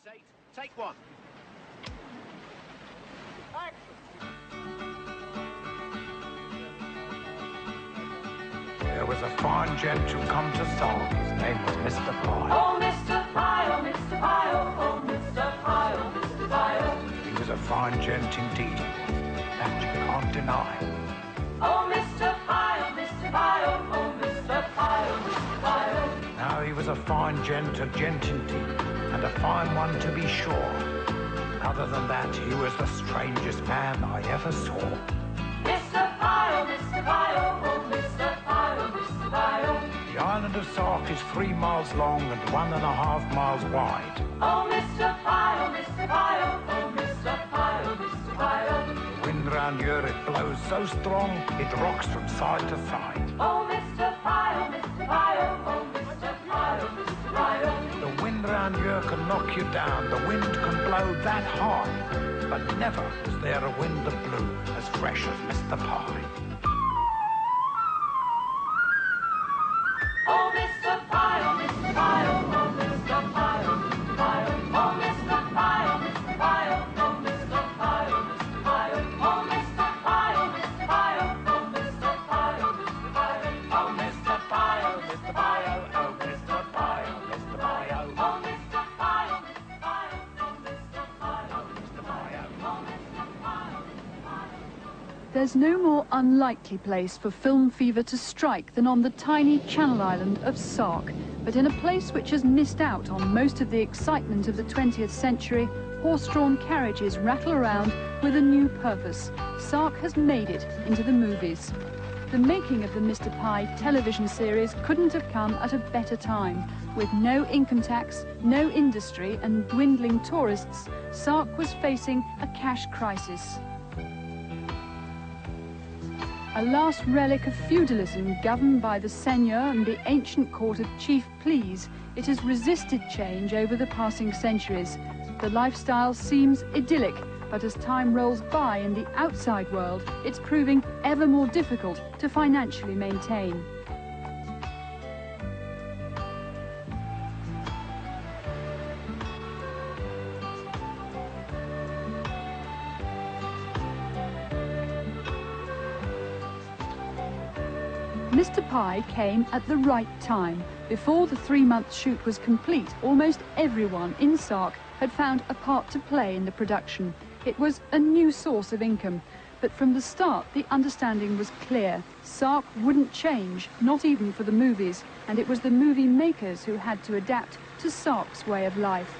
8, take one. There was a fine gent who come to Sark. His name was Mr. Pye. Oh, Mr. Pye, oh, Mr. Pye, oh, oh, Mr. Pye, oh, Mr. Pye, oh. He was a fine gent indeed, that you can't deny. Oh, Mr. Pye, oh, Mr. Pye, oh, oh, Mr. Pye, oh, Mr. Pye, oh. Now he was a fine gent indeed, and a fine one to be sure. Other than that, he was the strangest man I ever saw. Mr. Pye, oh, Mr. Pye, oh, oh, Mr. Pye, oh, Mr. Pye, oh. The island of Sark is 3 miles long and 1.5 miles wide. Oh, Mr. Pye, oh, Mr. Pye, oh, oh, Mr. Pye, oh, Mr. Pye, oh. The wind round here, it blows so strong, it rocks from side to side. Oh, Mr. Pye, oh, Mr. Pye, oh, oh, Mr. Pye, oh, Mr. Pye, oh. The wind round here can knock you down, the wind can blow that high, but never was there a wind that blew as fresh as Mr. Pye. Oh, Mr. Pye, oh, Mr. Pye, oh, oh, Mr. Pye, oh, Mr. Pye, oh. Oh, Mr. Pye, oh, Mr. Pye, oh, oh, Mr. Pye, oh, Mr. Pye, oh. Oh, Mr. Pye, oh, Mr. Pye, oh, oh, Mr. Pye, oh, Mr. Pye, oh. Oh, Mr. Pye, oh, Mr. Pye, oh, oh, Mr. Pye, oh, Mr. Pye, oh. Oh, Mr. Pye, oh, Mr. Pye, oh, oh, Mr. Pye, oh, Mr. Pye, oh. Oh, Mr. Pye, oh, Mr. Pye, oh. There's no more unlikely place for film fever to strike than on the tiny Channel Island of Sark. But in a place which has missed out on most of the excitement of the 20th century, horse-drawn carriages rattle around with a new purpose. Sark has made it into the movies. The making of the Mr. Pye television series couldn't have come at a better time. With no income tax, no industry and dwindling tourists, Sark was facing a cash crisis. A last relic of feudalism governed by the seigneur and the ancient court of chief pleas, it has resisted change over the passing centuries. The lifestyle seems idyllic, but as time rolls by in the outside world, it's proving ever more difficult to financially maintain. Mr. Pye came at the right time. Before the 3-month shoot was complete, almost everyone in Sark had found a part to play in the production. It was a new source of income. But from the start, the understanding was clear. Sark wouldn't change, not even for the movies, and it was the movie makers who had to adapt to Sark's way of life.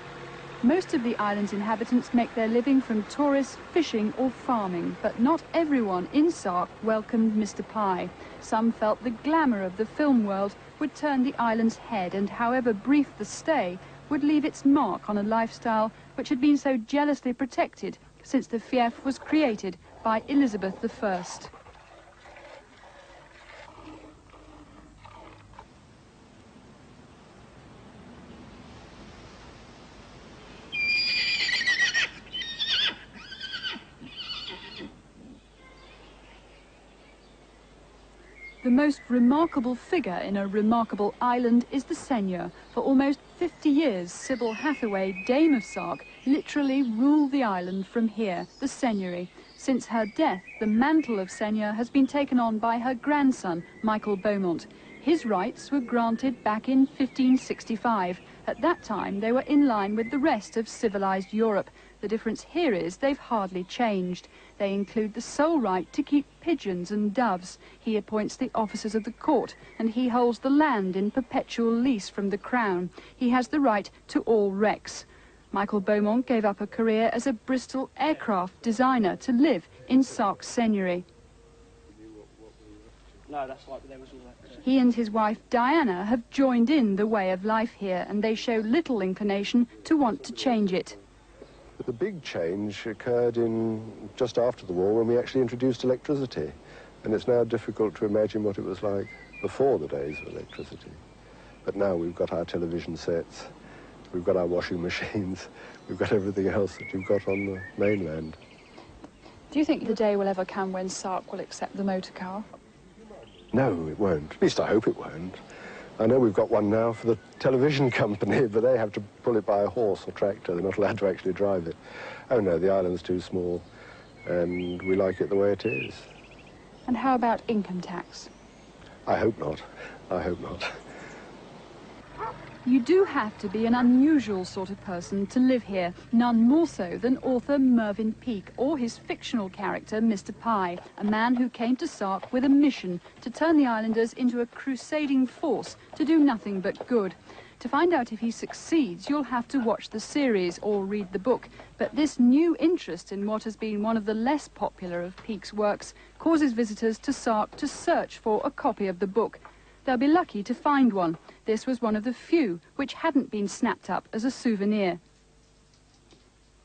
Most of the island's inhabitants make their living from tourists, fishing or farming, but not everyone in Sark welcomed Mr. Pye. Some felt the glamour of the film world would turn the island's head, and however brief the stay, would leave its mark on a lifestyle which had been so jealously protected since the fief was created by Elizabeth I. The most remarkable figure in a remarkable island is the seigneur. For almost 50 years, Sybil Hathaway, Dame of Sark, literally ruled the island from here, the seigneury. Since her death, the mantle of seigneur has been taken on by her grandson, Michael Beaumont. His rights were granted back in 1565. At that time, they were in line with the rest of civilized Europe. The difference here is they've hardly changed. They include the sole right to keep pigeons and doves. He appoints the officers of the court, and he holds the land in perpetual lease from the crown. He has the right to all wrecks. Michael Beaumont gave up a career as a Bristol aircraft designer to live in Sark Seigneury. No, that's right, but there was all that. He and his wife Diana have joined in the way of life here, and they show little inclination to want to change it. The big change occurred just after the war, when we actually introduced electricity. And it's now difficult to imagine what it was like before the days of electricity. But now we've got our television sets, we've got our washing machines, we've got everything else that you've got on the mainland. Do you think the day will ever come when Sark will accept the motor car? No, it won't. At least I hope it won't. I know we've got one now for the television company, but they have to pull it by a horse or tractor. They're not allowed to actually drive it. Oh no, the island's too small, and we like it the way it is. And how about income tax? I hope not. I hope not. You do have to be an unusual sort of person to live here, none more so than author Mervyn Peake or his fictional character Mr. Pye, a man who came to Sark with a mission to turn the islanders into a crusading force to do nothing but good. To find out if he succeeds, you'll have to watch the series or read the book, but this new interest in what has been one of the less popular of Peake's works causes visitors to Sark to search for a copy of the book. They'll be lucky to find one. This was one of the few which hadn't been snapped up as a souvenir.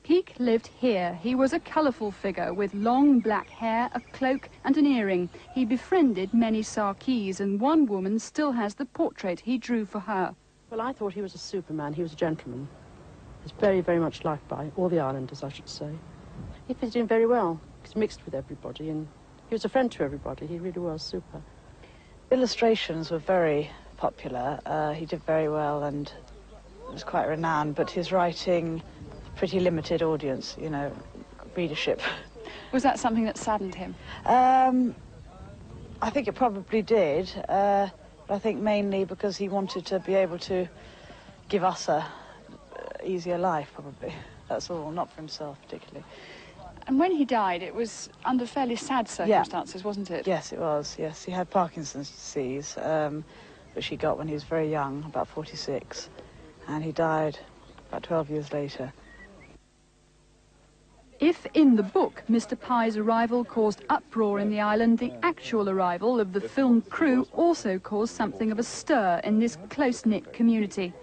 Peake lived here. He was a colourful figure with long black hair, a cloak and an earring. He befriended many Sarkese, and one woman still has the portrait he drew for her. Well, I thought he was a superman. He was a gentleman. He's very, very much liked by all the islanders, I should say. He fitted in very well. He's mixed with everybody, and he was a friend to everybody. He really was super. Illustrations were very popular. He did very well and was quite renowned, but his writing, pretty limited audience, you know, readership. Was that something that saddened him? I think it probably did, but I think mainly because he wanted to be able to give us a easier life, probably. That's all, not for himself particularly. And when he died, it was under fairly sad circumstances, wasn't it? Yes, it was, yes. He had Parkinson's disease, which he got when he was very young, about 46, and he died about 12 years later. If in the book Mr. Pye's arrival caused uproar in the island, the actual arrival of the film crew also caused something of a stir in this close-knit community.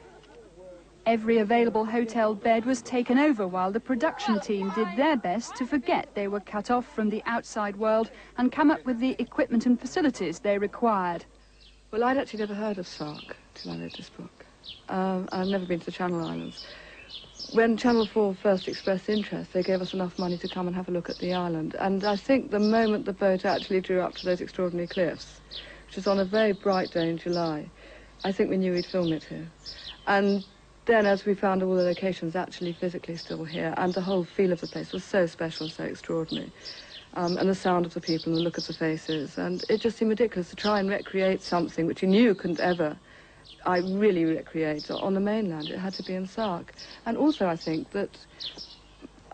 Every available hotel bed was taken over while the production team did their best to forget they were cut off from the outside world and come up with the equipment and facilities they required. Well, I'd actually never heard of Sark till I read this book. I've never been to the Channel Islands. When Channel 4 first expressed interest, they gave us enough money to come and have a look at the island. And I think the moment the boat actually drew up to those extraordinary cliffs, which was on a very bright day in July, I think we knew we'd film it here. And then, as we found all the locations actually physically still here, and the whole feel of the place was so special, so extraordinary, and the sound of the people and the look of the faces, and it just seemed ridiculous to try and recreate something which you knew couldn't ever, really recreate on the mainland. It had to be in Sark. And also I think that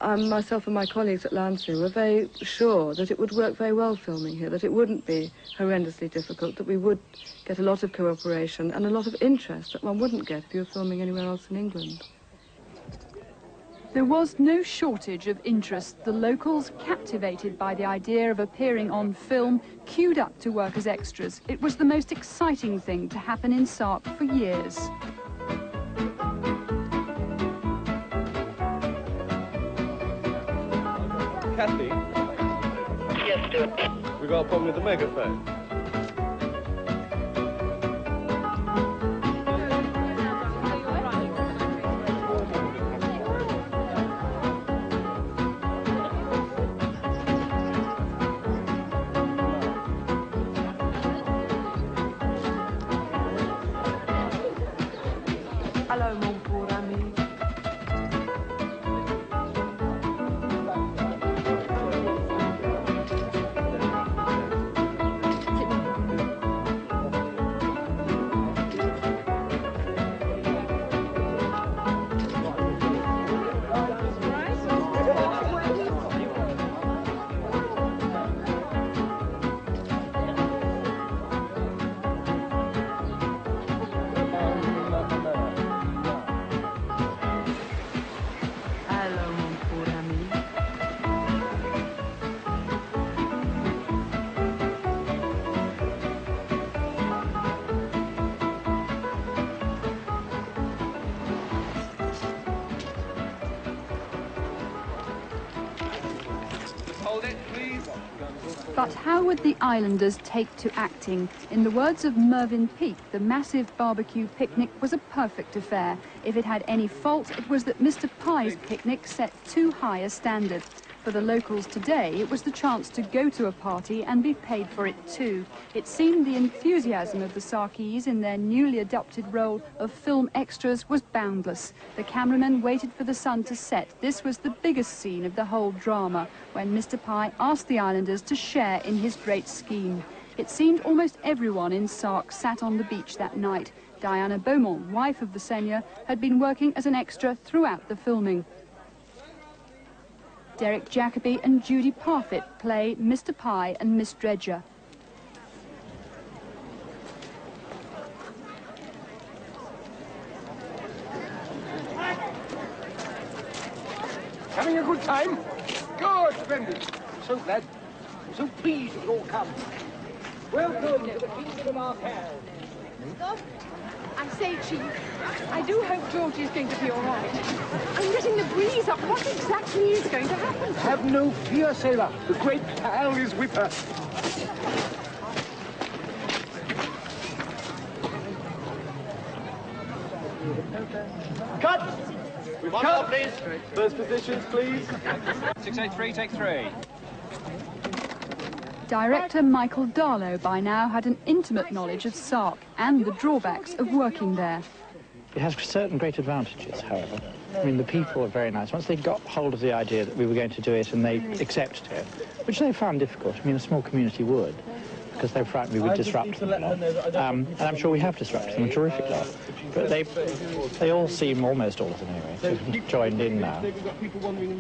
myself and my colleagues at Landseer were very sure that it would work very well filming here, that it wouldn't be horrendously difficult, that we would get a lot of cooperation and a lot of interest that one wouldn't get if you were filming anywhere else in England. There was no shortage of interest. The locals, captivated by the idea of appearing on film, queued up to work as extras. It was the most exciting thing to happen in Sark for years. Kathy? Yes, Stuart. We got a problem with the megaphone. Hello, mon poor ami. Hold it, please. But how would the islanders take to acting? In the words of Mervyn Peake, the massive barbecue picnic was a perfect affair. If it had any fault, it was that Mr. Pye's picnic set too high a standard. For the locals today, it was the chance to go to a party and be paid for it too. It seemed the enthusiasm of the Sarkees in their newly adopted role of film extras was boundless. The cameramen waited for the sun to set. This was the biggest scene of the whole drama, when Mr. Pye asked the islanders to share in his great scheme. It seemed almost everyone in Sark sat on the beach that night. Diana Beaumont, wife of the seigneur, had been working as an extra throughout the filming. Derek Jacobi and Judy Parfitt play Mr. Pye and Miss Dredger. Having a good time? Good, splendid. I'm so glad. I'm so pleased you've all come. Welcome to the kingdom of our care. I say, Chief, I do hope Georgie is going to be all right. I'm getting the breeze up. What exactly is going to happen? Have no fear, sailor. The great pal is with her. Cut! One more, please. First positions, please. 683, take 3. Director Michael Darlow by now had an intimate knowledge of Sark and the drawbacks of working there. It has certain great advantages, however. I mean, the people are very nice. Once they got hold of the idea that we were going to do it and they accepted it, which they found difficult. I mean, a small community would, because they were frightened we would disrupt them a lot. And I'm sure we have disrupted them a terrific lot. But they all seem, almost all of them anyway, to have joined in now,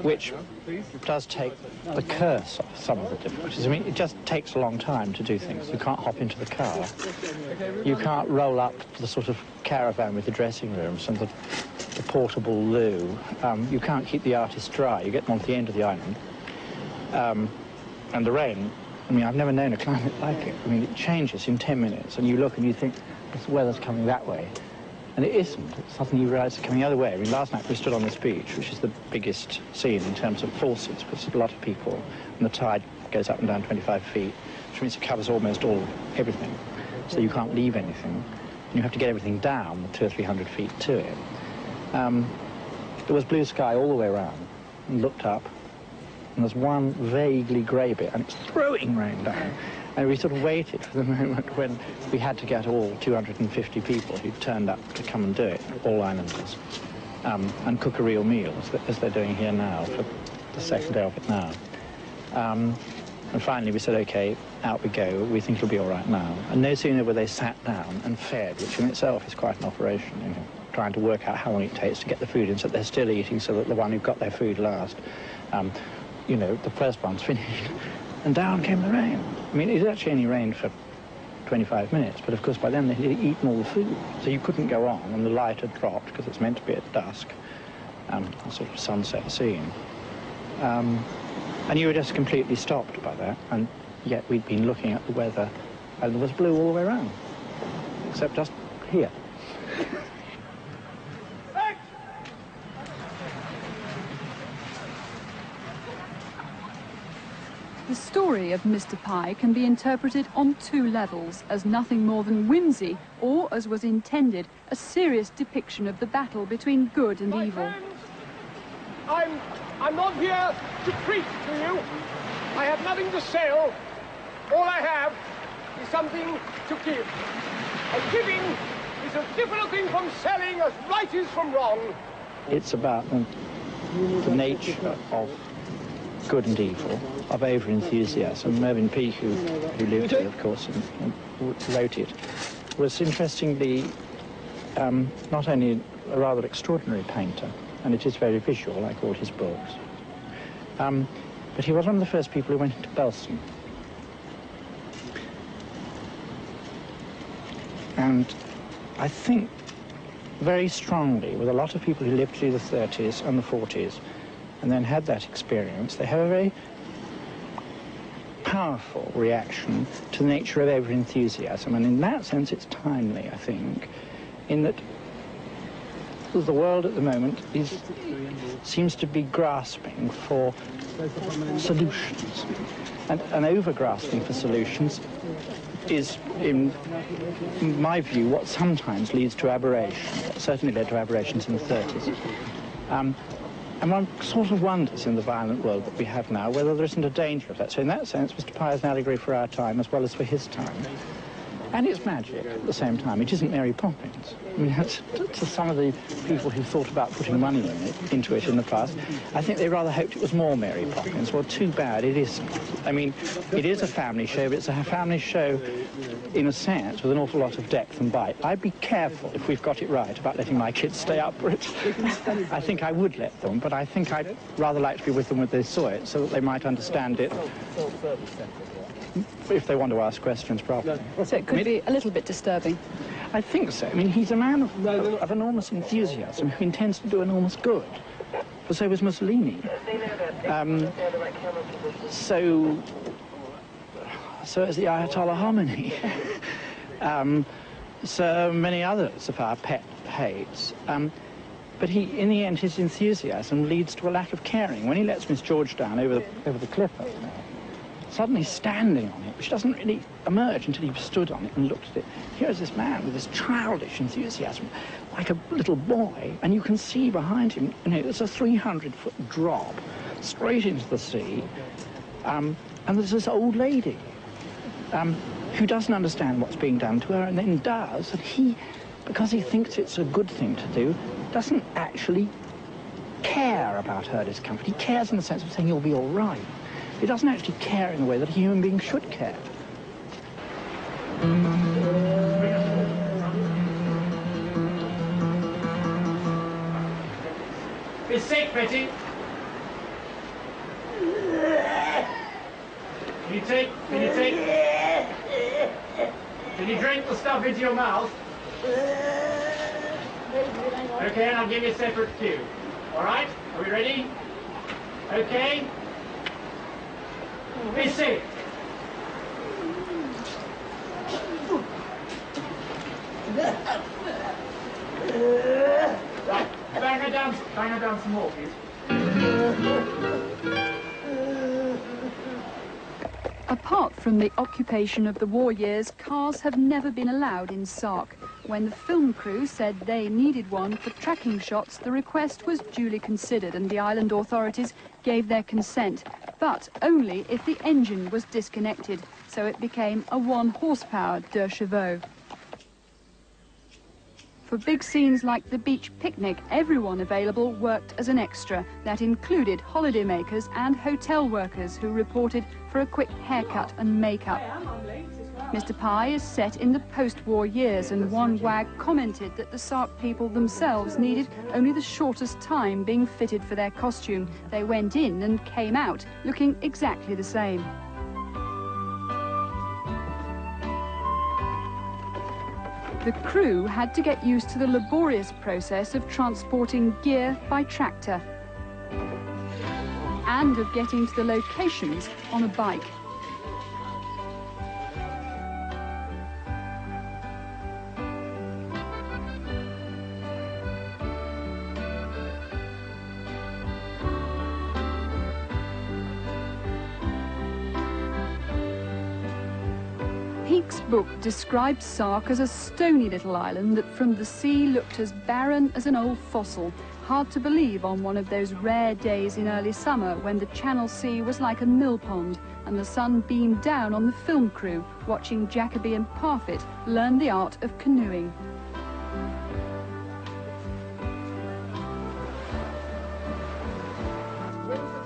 which does take the curse off some of the difficulties. I mean, it just takes a long time to do things. You can't hop into the car. You can't roll up the sort of caravan with the dressing rooms and the portable loo. You can't keep the artists dry. You get them onto the end of the island. And the rain, I mean, I've never known a climate like it. I mean, it changes in 10 minutes, and you look and you think, the weather's coming that way. And it isn't. Suddenly you realise it's coming the other way. I mean, last night we stood on this beach, which is the biggest scene in terms of forces, because there's a lot of people, and the tide goes up and down 25 feet, which means it covers almost everything. So you can't leave anything. And you have to get everything down 200 or 300 feet to it. There was blue sky all the way around, and looked up, and there's one vaguely grey bit, and it's throwing rain down. And we sort of waited for the moment when we had to get all 250 people who turned up to come and do it, all islanders, and cook a real meal, as they're doing here now, for the second day of it now. And finally we said, OK, out we go, we think it'll be all right now. And no sooner were they sat down and fed, which in itself is quite an operation, you know, trying to work out how long it takes to get the food in so that they're still eating, so that the one who got their food last, you know, the first one's finished. And down came the rain. I mean, it actually only rained for 25 minutes, but of course by then they had eaten all the food, so you couldn't go on, and the light had dropped because it's meant to be at dusk, a sort of sunset scene. And you were just completely stopped by that, and yet we'd been looking at the weather, and there was blue all the way around, except just here. The story of Mr. Pye can be interpreted on two levels, as nothing more than whimsy, or, as was intended, a serious depiction of the battle between good and evil. I'm not here to preach to you. I have nothing to sell. All I have is something to give. And giving is a different thing from selling, as right is from wrong. It's about the nature of good and evil, of over-enthusiasm. Mervyn Peake, who lived here, of course, and wrote it, was interestingly not only a rather extraordinary painter, and it is very visual, like all his books, but he was one of the first people who went into Belsen. And I think very strongly, with a lot of people who lived through the 30s and the 40s, and then had that experience, they have a very powerful reaction to the nature of over-enthusiasm. And in that sense, it's timely, I think, in that the world at the moment seems to be grasping for solutions. And over-grasping for solutions is, in my view, what sometimes leads to aberration. It certainly led to aberrations in the 30s. And one sort of wonders in the violent world that we have now whether there isn't a danger of that. So in that sense, Mr. Pye is an allegory for our time as well as for his time. And it's magic at the same time. It isn't Mary Poppins. I mean, to some of the people who thought about putting money into it in the past, I think they rather hoped it was more Mary Poppins. Well, too bad it isn't. I mean, it is a family show, but it's a family show in a sense with an awful lot of depth and bite. I'd be careful if we've got it right about letting my kids stay up for it. I think I would let them, but I think I'd rather like to be with them when they saw it so that they might understand it if they want to ask questions properly. So it could be a little bit disturbing. I think so. I mean, he's a man of enormous enthusiasm who intends to do enormous good. But so was Mussolini. So is the Ayatollah Khomeini. So many others of our pet hates. But in the end, his enthusiasm leads to a lack of caring. When he lets Miss George down over the cliff over there, suddenly standing on it, which doesn't really emerge until you've stood on it and looked at it. Here's this man with this childish enthusiasm, like a little boy, and you can see behind him, you know, it's a 300-foot drop straight into the sea, and there's this old lady who doesn't understand what's being done to her and then does, and he, because he thinks it's a good thing to do, doesn't actually care about her discomfort. He cares in the sense of saying you'll be all right. He doesn't actually care in the way that a human being should care. Be sick, Betty. Can you drink the stuff into your mouth? Okay, and I'll give you a separate cue. All right? Are we ready? Okay. Be safe. Right, bang her down some more, please. Apart from the occupation of the war years, cars have never been allowed in Sark. When the film crew said they needed one for tracking shots, the request was duly considered and the island authorities gave their consent, but only if the engine was disconnected, so it became a 1-horsepower deux chevaux. For big scenes like the beach picnic, everyone available worked as an extra. That included holidaymakers and hotel workers who reported for a quick haircut and makeup. Mr. Pye is set in the post-war years, and one wag commented that the Sark people themselves needed only the shortest time being fitted for their costume. They went in and came out looking exactly the same. The crew had to get used to the laborious process of transporting gear by tractor and of getting to the locations on a bike. Peake's book described Sark as a stony little island that from the sea looked as barren as an old fossil. Hard to believe on one of those rare days in early summer when the Channel Sea was like a mill pond and the sun beamed down on the film crew watching Jacobi and Parfitt learn the art of canoeing.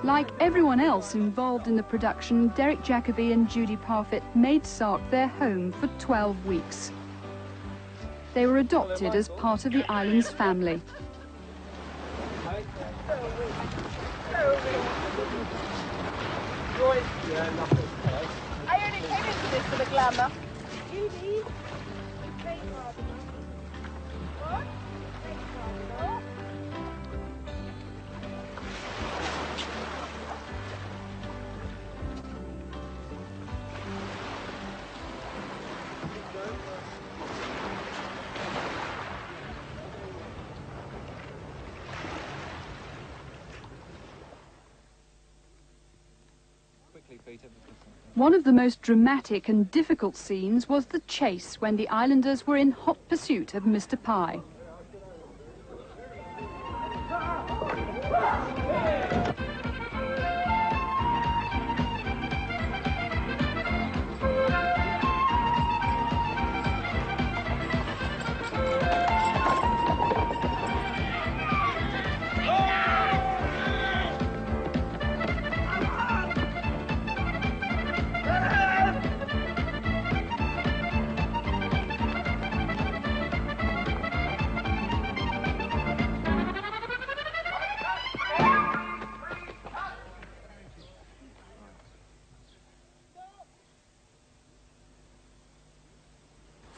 Like everyone else involved in the production, Derek Jacobi and Judy Parfitt made Sark their home for 12 weeks. They were adopted as part of the island's family. I only came into this for the glamour. One of the most dramatic and difficult scenes was the chase when the islanders were in hot pursuit of Mr. Pye.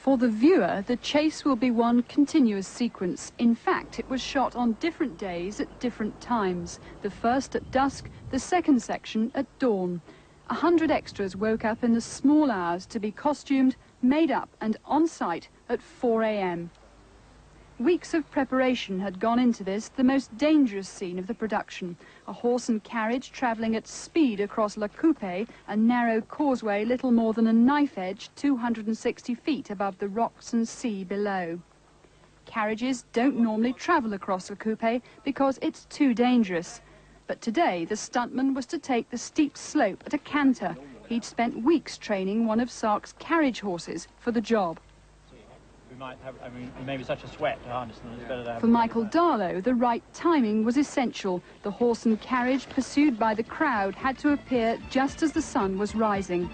For the viewer, the chase will be one continuous sequence. In fact, it was shot on different days at different times. The first at dusk, the second section at dawn. 100 extras woke up in the small hours to be costumed, made up and on site at 4 a.m. Weeks of preparation had gone into this, the most dangerous scene of the production. A horse and carriage travelling at speed across La Coupe, a narrow causeway little more than a knife edge, 260 feet above the rocks and sea below. Carriages don't normally travel across La Coupe because it's too dangerous. But today the stuntman was to take the steep slope at a canter. He'd spent weeks training one of Sark's carriage horses for the job. We might have, I mean, maybe such a sweat to harness them, it's better to have... For Michael Darlow, the right timing was essential. The horse and carriage, pursued by the crowd, had to appear just as the sun was rising.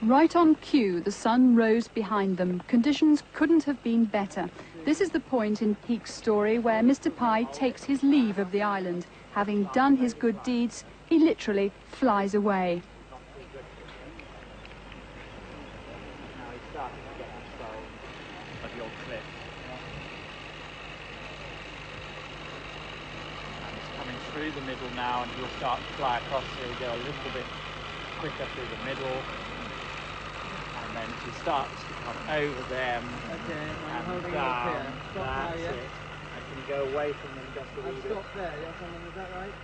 Right on cue, the sun rose behind them. Conditions couldn't have been better. This is the point in Peake's story where Mr. Pye takes his leave of the island. Having done his good deeds, he literally flies away. Now he's starting to get control of your cliff. And he's coming through the middle now, and he'll start to fly across. Here we go, a little bit quicker through the middle. And then he starts to come over them and down. That's it. And can you go away from them just a little bit? Stop there, yes, is that right?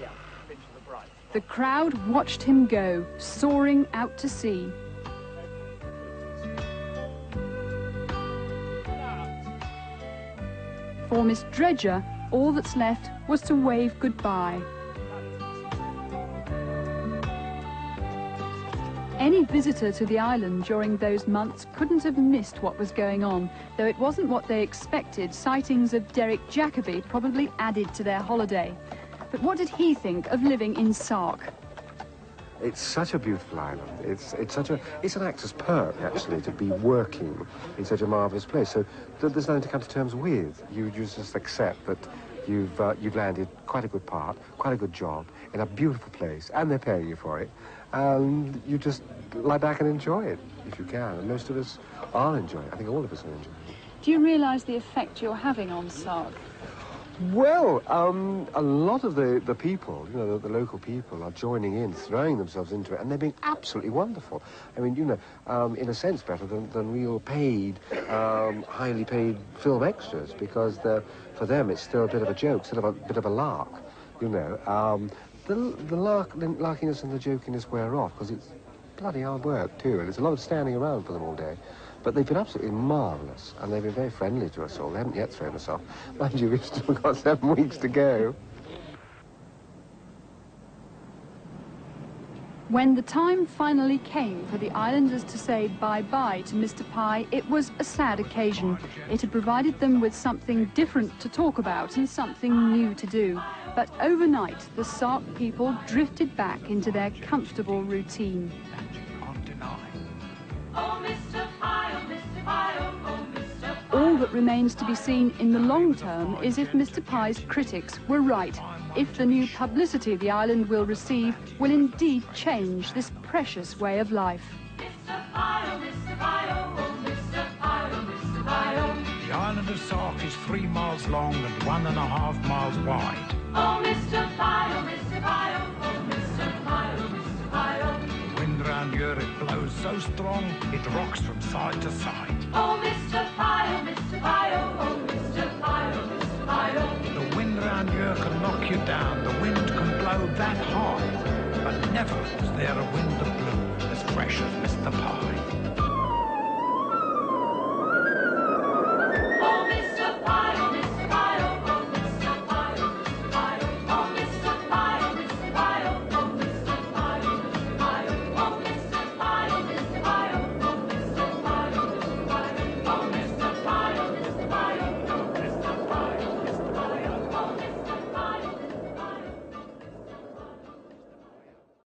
Yeah, pinch to the right. The crowd watched him go, soaring out to sea. For Miss Dredger, all that's left was to wave goodbye. Any visitor to the island during those months couldn't have missed what was going on. Though it wasn't what they expected, sightings of Derek Jacobi probably added to their holiday. But what did he think of living in Sark? It's such a beautiful island. It's an actor's perk, actually, to be working in such a marvellous place. So there's nothing to come to terms with. You just accept that you've landed quite a good part, quite a good job, in a beautiful place, and they're paying you for it. And you just lie back and enjoy it, if you can. And most of us are enjoying it. I think all of us are enjoying it. Do you realise the effect you're having on Sark? Well, a lot of the people, you know, the local people are joining in, throwing themselves into it, and they're being absolutely wonderful. I mean, you know, in a sense better than real paid, highly paid film extras, because for them it's still a bit of a joke, still a bit of a lark, you know. The larkiness and the jokiness wear off, because it's bloody hard work too, and it's a lot of standing around for them all day. But they've been absolutely marvellous, and they've been very friendly to us all. They haven't yet thrown us off. Mind you, we've still got 7 weeks to go. When the time finally came for the islanders to say bye-bye to Mr. Pye, it was a sad occasion. It had provided them with something different to talk about and something new to do. But overnight, the Sark people drifted back into their comfortable routine. All that remains to be seen in the long term is if Mr. Pye's critics were right, if the new publicity the island will receive will indeed change this precious way of life. The island of Sark is 3 miles long and 1.5 miles wide. Oh, Mr. Pye, oh, Mr. Pye, oh, Mr. Pye, oh, Mr. Pye, oh. The wind round here, it blows so strong, it rocks from side to side. Oh, Mr. Pye, oh, Mr. Pye, oh, Mr. Pye, oh, Mr. Pye, oh. The wind round here can knock you down, the wind can blow that high, but never was there a wind that blew as fresh as Mr. Pye.